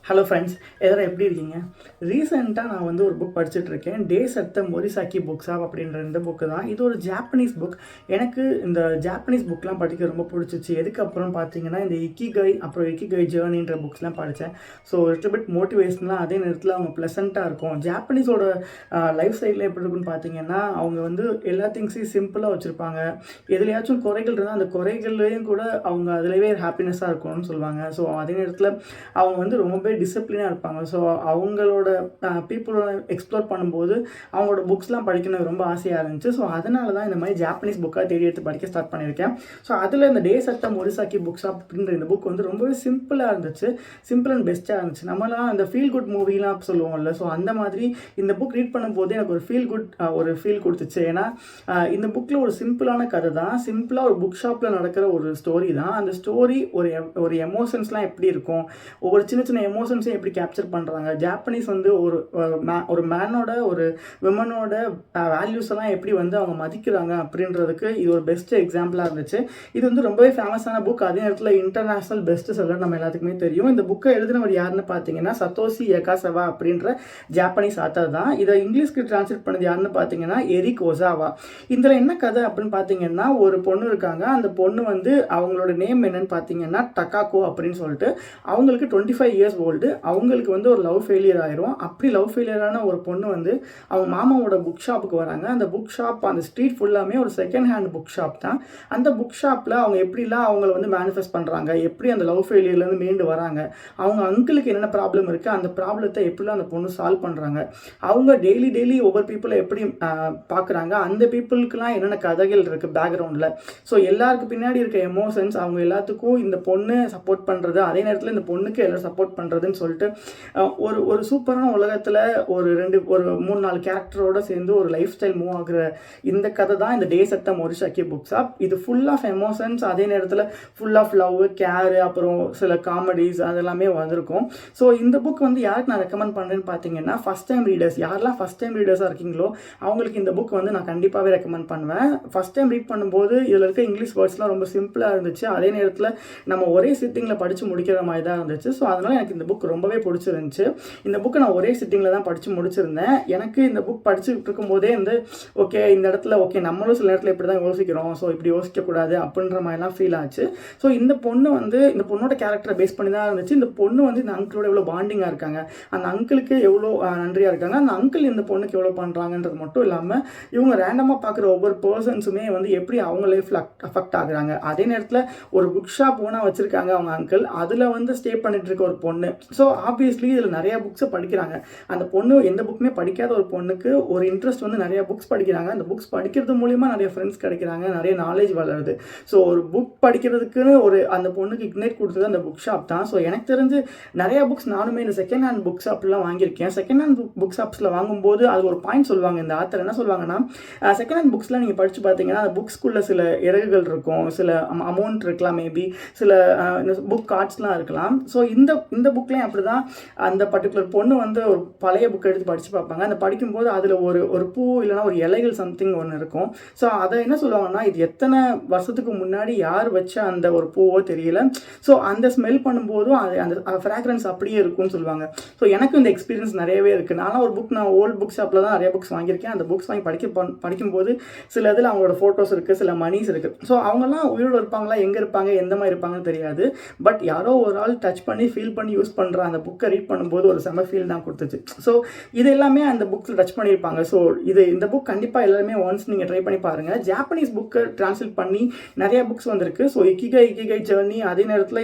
Hello friends, எல்லோரும் எப்படி இருக்கீங்க? ரீசெண்டாக நான் வந்து ஒரு புக் படிச்சுட்டு இருக்கேன். டேஸ் அட் த மொரிசாக்கி புக்ஸா அப்படின்ற இந்த புக்கு தான். இது ஒரு ஜாப்பனீஸ் புக். எனக்கு இந்த ஜாப்பனீஸ் புக்லாம் படிக்க ரொம்ப பிடிச்சிச்சு. எதுக்கப்புறம் பார்த்தீங்கன்னா, இந்த இக்கிகை அப்புறம் இக்கிகை ஜேர்னின்ற புக்ஸ்லாம் படித்தேன். ஸோ லிட்டில் பிட் மோட்டிவேஷனலாக அதே நேரத்தில் அவங்க ப்ளசண்ட்டாக இருக்கும். ஜாப்பனீஸோட லைஃப் ஸ்டைலில் எப்படி இருக்குன்னு பார்த்தீங்கன்னா, அவங்க வந்து எல்லா திங்ஸையும் சிம்பிளாக வச்சுருப்பாங்க. எதுலையாச்சும் குறைகள் இருந்தால் அந்த குறைகள்லேயும் கூட அவங்க அதிலவே ஹாப்பினஸ்ஸாக இருக்கணும்னு சொல்லுவாங்க. ஸோ அதே நேரத்தில் அவங்க வந்து ரொம்பவே டிசிப்ளினாக இருப்பாங்க. ஸோ அவங்களோட பீப்புளோட எக்ஸ்ப்ளோர் பண்ணும்போது அவங்களோட புக்ஸ்லாம் படிக்கணும் ரொம்ப ஆசையாக இருந்துச்சு. ஸோ அதனால தான் இந்த மாதிரி ஜாப்பனீஸ் புக்காக தேடி எடுத்து படிக்க ஸ்டார்ட் பண்ணியிருக்கேன். ஸோ அதில் இந்த டேஸ் அட் த மொரிசாக்கி புக்ஸ் அப்படின்ற இந்த புக் வந்து ரொம்பவே சிம்பிளாக இருந்துச்சு. சிம்பிள் அண்ட் பெஸ்ட்டாக இருந்துச்சு. நம்மளாம் இந்த ஃபீல் குட் மூவிலாம் சொல்லுவோம்ல, ஸோ அந்த மாதிரி இந்த புக் ரீட் பண்ணும்போது எனக்கு ஒரு ஃபீல் கொடுத்துச்சு. ஏன்னா இந்த புக்கில் ஒரு சிம்பிளான கதை தான். சிம்பிளாக ஒரு புக் ஷாப்பில் நடக்கிற ஒரு ஸ்டோரி தான். அந்த ஸ்டோரி ஒரு எமோஷன்ஸ்லாம் எப்படி இருக்கும், ஒவ்வொரு சின்ன சின்ன எமோஷன்ஸையும் எப்படி கேப்சர் பண்ணுறாங்க, ஜாப்பனீஸ் வந்து ஒரு மேனோட ஒரு விமனோட வேல்யூஸ் எல்லாம் எப்படி வந்து அவங்க மதிக்கிறாங்க அப்படின்றதுக்கு இது ஒரு பெஸ்ட் எக்ஸாம்பிளாக இருந்துச்சு. இது வந்து ரொம்பவே ஃபேமஸான புக். அதே நேரத்தில் இன்டர்நேஷ்னல் பெஸ்ட் செல்லர் நம்ம எல்லாத்துக்குமே தெரியும். இந்த புக்கை எழுதினவர் யாருன்னு பார்த்தீங்கன்னா சத்தோஷி யகாசவா அப்படின்ற ஜாப்பனீஸ் ஆத்தர் தான். இதை இங்கிலீஷ்க்கு டிரான்ஸ்லேட் பண்ணது யாருன்னு பார்த்தீங்கன்னா எரிக் ஒசாவா. இதில் என்ன கதை அப்படின்னு பார்த்தீங்கன்னா, ஒரு பொண்ணு இருக்காங்க. அந்த பொண்ணு வந்து அவங்களோட நேம் என்னன்னு பார்த்தீங்கன்னா டக்காக்கோ அப்படின்னு சொல்லிட்டு, அவங்களுக்கு 25 இயர்ஸ் ஓல்டு. அவங்களுக்கு வந்து ஒரு லவ் ஃபெயிலியர் ஆயிரும். அப்படி லவ் ஃபெயிலியரான ஒரு பொண்ணு வந்து அவங்க மாமாவோட புக் ஷாப்புக்கு வராங்க. அந்த புக் ஷாப், அந்த ஸ்ட்ரீட் ஃபுல்லாமே ஒரு செகண்ட் ஹேண்ட் புக் ஷாப் தான். அந்த புக் ஷாப்பில் அவங்க எப்படிலாம் அவங்கள வந்து மேனிஃபெஸ்ட் பண்ணுறாங்க, எப்படி அந்த லவ் ஃபெயிலியர்லேருந்து மீண்டு வராங்க, அவங்க அங்கிளுக்கு என்னென்ன ப்ராப்ளம் இருக்குது, அந்த ப்ராப்ளத்தை எப்படிலாம் அந்த பொண்ணு சால்வ் பண்ணுறாங்க, அவங்க டெய்லி ஒவ்வொரு பீப்புளை எப்படி பார்க்குறாங்க, அந்த பீப்புளுக்குலாம் என்னென்ன கதைகள் இருக்குது பேக்ரவுண்டில். ஸோ எல்லாருக்கு பின்னாடி இருக்க எமோஷன்ஸ், அவங்க எல்லாத்துக்கும் இந்த பொண்ணு சப்போர்ட் பண்ணுறது, அதே நேரத்தில் இந்த பொண்ணுக்கு எல்லோரும் சப்போர்ட் பண்ணுறதுன்னு சொல்லிட்டு ஒரு சூப்பரான உலகத்தில் ஒரு 3-4 கேரக்டரோடு சேர்ந்து ஒரு லைஃப் ஸ்டைல் மூவ் ஆகுற இந்த கதை தான் இந்த days at the Morisaki book shop. இது ஃபுல் ஆஃப் எமோஷன்ஸ், அதே நேரத்தில் ஃபுல் ஆஃப் லவ், கேர், அப்புறம் சில காமெடிஸ் அதெல்லாமே வந்திருக்கும். ஸோ இந்த புக் வந்து யாருக்கு நான் ரெக்கமெண்ட் பண்ணுறேன்னு பார்த்தீங்கன்னா, ஃபஸ்ட் டைம் ரீடர்ஸ், யாரெல்லாம் ஃபஸ்ட் டைம் ரீடர்ஸாக இருக்கீங்களோ அவங்களுக்கு இந்த புக் வந்து நான் கண்டிப்பாகவே ரெக்கமெண்ட் பண்ணுவேன். ஃபஸ்ட் டைம் ரீட் பண்ணும்போது இதில் இருக்க இங்கிலீஷ் வேர்ட்ஸ்லாம் ரொம்ப சிம்பிளாக இருந்துச்சு. அதே நேரத்தில் நம்ம ஒரே சிட்டிங்கில் படித்து முடிக்கிற மாதிரி தான் இருந்துச்சு. ஸோ அதனால் எனக்கு இந்த புக் ரொம்பவே பிடிச்சிருந்துச்சு. இந்த புக்கை நான் ஒரே சிட்டிங்கில் தான் படித்து முடிச்சிருந்தேன். எனக்கு இந்த புக் படிச்சுட்டு இருக்கும்போதே வந்து ஓகே, இந்த இடத்துல ஓகே நம்மளும் சில நேரத்தில் இப்படி தான் யோசிக்கிறோம், ஸோ இப்படி யோசிக்கக்கூடாது அப்படின்ற மாதிரிலாம் ஃபீல் ஆச்சு. ஸோ இந்த பொண்ணோட கேரக்டரை பேஸ் பண்ணி தான் இருந்துச்சு. இந்த பொண்ணு வந்து இந்த அங்கிளோட எவ்வளோ பாண்டிங்காக இருக்காங்க, அந்த அங்கிளுக்கு எவ்வளோ நன்றியாக இருக்காங்க, அந்த அங்கிள் இந்த பொண்ணுக்கு எவ்வளோ பண்ணுறாங்கன்றது மட்டும் இல்லாமல் இவங்க ரேண்டமாக பார்க்குற ஒவ்வொரு பர்சன்ஸுமே வந்து எப்படி அவங்க லைஃப்பில் அஃபெக்ட் ஆகுறாங்க. அதே நேரத்தில் ஒரு புக் ஷாப் ஓனாக வச்சுருக்காங்க அவங்க அங்கிள், அதில் வந்து ஸ்டே பண்ணிட்டு இருக்க ஒரு பொண்ணு. ஸோ ஆப்வியஸ்லி இதில் நிறையா புக்ஸை படிக்கிறாங்க. அந்த பொண்ணு எந்த புக்குமே படிக்காத ஒரு பொண்ணுக்கு ஒரு இன்ட்ரெஸ்ட் வந்து நிறையா புக்ஸ் படிக்கிறாங்க. அந்த புக்ஸ் படிக்கிறது மூலிமா நிறைய ஃப்ரெண்ட்ஸ் கிடைக்கிறாங்க, நிறைய நாலேஜ் வளருது. ஸோ ஒரு புக் படிக்கிறதுக்குன்னு அந்த பொண்ணுக்கு இக்னைட் கொடுத்தது அந்த புக் ஷாப் தான். ஸோ எனக்கு தெரிஞ்சு நிறையா புக்ஸ் நானுமே இந்த செகண்ட் ஹேண்ட் புக் ஷாப்லாம் வாங்கியிருக்கேன். செகண்ட் ஹேண்ட் புக் ஷாப்ஸில் வாங்கும்போது அது ஒரு பாயிண்ட் சொல்லுவாங்க. இந்த ஆத்தர் என்ன சொல்லுவாங்கன்னா, செகண்ட் ஹேண்ட் புக்ஸ்லாம் நீங்கள் படித்து பார்த்தீங்கன்னா அந்த புக்ஸ்குள்ளே சில இறகுகள் இருக்கும், சில அமௌண்ட் இருக்கலாம், மேபி சில புக் கார்ட்ஸ்லாம் இருக்கலாம். ஸோ இந்த புக்லேயும் அப்படி தான். அந்த பர்டிகுலர் பொண்ணு வந்து ஒரு பழைய புக் எடுத்து படித்து பார்ப்பாங்க. அந்த படிக்கும்போது அதில் ஒரு பூ இல்லைனா ஒரு இலைகள் சம்திங் ஒன்று இருக்கும். ஸோ அதை என்ன சொல்லுவாங்கன்னா, இது எத்தனை வருஷத்துக்கு முன்னாடி யார் வச்ச அந்த ஒரு பூவோ தெரியல, ஸோ அந்த ஸ்மெல் பண்ணும்போதும் அந்த ஃப்ராக்ரன்ஸ் அப்படியே இருக்கும்னு சொல்லுவாங்க. ஸோ எனக்கு இந்த எக்ஸ்பீரியன்ஸ் நிறையவே இருக்குது. நான் ஓல்டு புக் ஷாப்பில் தான் நிறைய புக்ஸ் வாங்கியிருக்கேன். அந்த புக்ஸ் வாங்கி படிக்கும்போது சில இதில் அவங்களோட ஃபோட்டோஸ் இருக்குது, சில மணிஸ் இருக்குது. ஸோ அவங்கெல்லாம் உயிரோடு இருப்பாங்களா, எங்கே இருப்பாங்க, எந்த மாதிரி இருப்பாங்கன்னு தெரியாது. பட் யாரோ ஒரு ஆள் டச் பண்ணி ஃபீல் பண்ணி யூஸ் பண்ணுற அந்த புக்கை ரீட் பண்ணும்போது ஒரு செம ஃபீல் தான் கொடுத்துச்சு. ஸோ இது எல்லாமே அந்த புக்ஸில் டச் பண்ணியிருப்பாங்க. ஸோ இந்த புக் கண்டிப்பாக எல்லாருமே ஒன்ஸ் நீங்கள் ட்ரை பண்ணி பாருங்கள். ஜாப்பனீஸ் புக்கை டிரான்ஸ்லேட் பண்ணி நிறைய புக்ஸ் வந்திருக்கு. ஸோ இக்கிகை ஜர்னி, அதே நேரத்தில்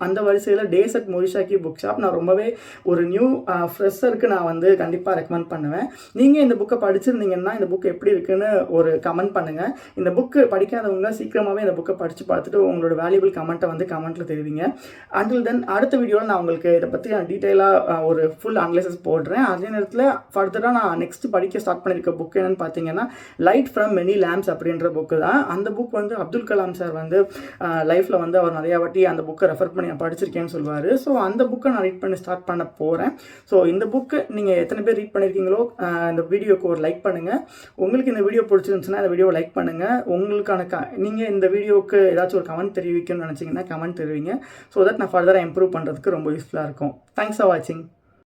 அந்த வரிசையில் டேஸ் அட் மொரிசாக்கி புக் ஷாப் நான் ரொம்பவே ஒரு நியூ ஃப்ரெஷருக்கு நான் வந்து கண்டிப்பாக ரெக்கமெண்ட் பண்ணுவேன். நீங்கள் இந்த புக்கை படிச்சிருந்தீங்கன்னா இந்த புக் எப்படி இருக்குன்னு ஒரு கமெண்ட் பண்ணுங்கள். இந்த புக்கு படிக்காதவங்க சீக்கிரமாகவே இந்த புக்கை படித்து பார்த்துட்டு உங்களோட வேல்யூபிள் கமெண்ட்டை வந்து கமெண்ட்டில் தெரிவிங்க. அண்டில் தென் அடுத்த வீடியோவில் நான் உங்களுக்கு இதை பற்றி டீட்டெயிலாக ஒரு ஃபுல் அனலைசிஸ் போடுறேன். அதே நேரத்தில் ஃபர்தராக நான் நெக்ஸ்ட் படிக்க ஸ்டார்ட் பண்ணியிருக்க புக் என்னென்னு பார்த்தீங்கன்னா லைட் ஃப்ரம் மெனி லேம்ப்ஸ் அப்படின்ற புக்கு தான். அந்த புக் வந்து அப்துல் கலாம் சார் வந்து லைஃப்பில் வந்து அவர் நிறையா வாட்டி அந்த புக்கை ரெஃபர் பண்ணி நான் படிச்சிருக்கேன்னு சொல்லுவார். ஸோ அந்த புக்கை நான் ரீட் பண்ணி ஸ்டார்ட் பண்ண போகிறேன். ஸோ இந்த புக்கு நீங்கள் எத்தனை பேர் ரீட் பண்ணியிருக்கீங்களோ இந்த வீடியோக்கு ஒரு லைக் பண்ணுங்கள். உங்களுக்கு இந்த வீடியோ பிடிச்சிருந்துச்சுன்னா இந்த வீடியோவை லைக் பண்ணுங்கள். உங்களுக்கான நீங்கள் இந்த வீடியோவுக்கு ஏதாச்சும் ஒரு கமெண்ட் தெரிவிக்கணும்னு நினச்சிங்கன்னா கமெண்ட் தெரிவிங்க. ஸோ தட் நான் ஃபர்தராக இம்ப்ரூவ் பண்ணுறதுக்கு ரொம்ப யூஸ்ஃபுல்லாக இருக்கும். இருக்கும். தேங்க்ஸ் ஃபார் வாட்சிங்.